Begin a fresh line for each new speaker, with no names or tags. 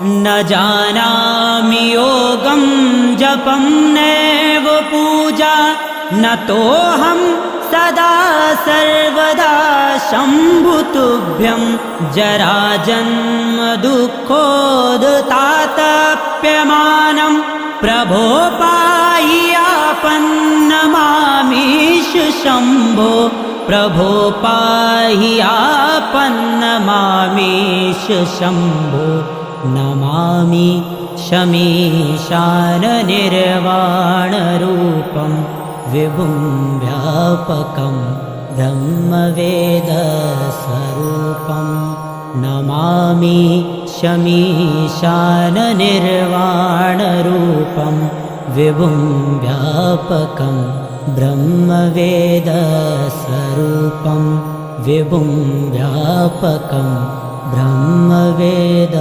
न जानामि योगं जपं नैव पूजा न तोऽहं सदा सर्वदा शम्भुतुभ्यं जराजन्म दुःखोदतातप्यमानं प्रभो पाहि आपन्नमामीश शम्भो प्रभो पाहि आपन्नमामीश शम्भो नमामि शमीशाननिर्वाणरूपं विभुं व्यापकं ब्रह्मवेदस्वरूपं नमामि शमीशाननिर्वाणरूपं विभुं व्यापकं ब्रह्मवेदस्वरूपं विभुं व्यापकं ब्रह्मवेद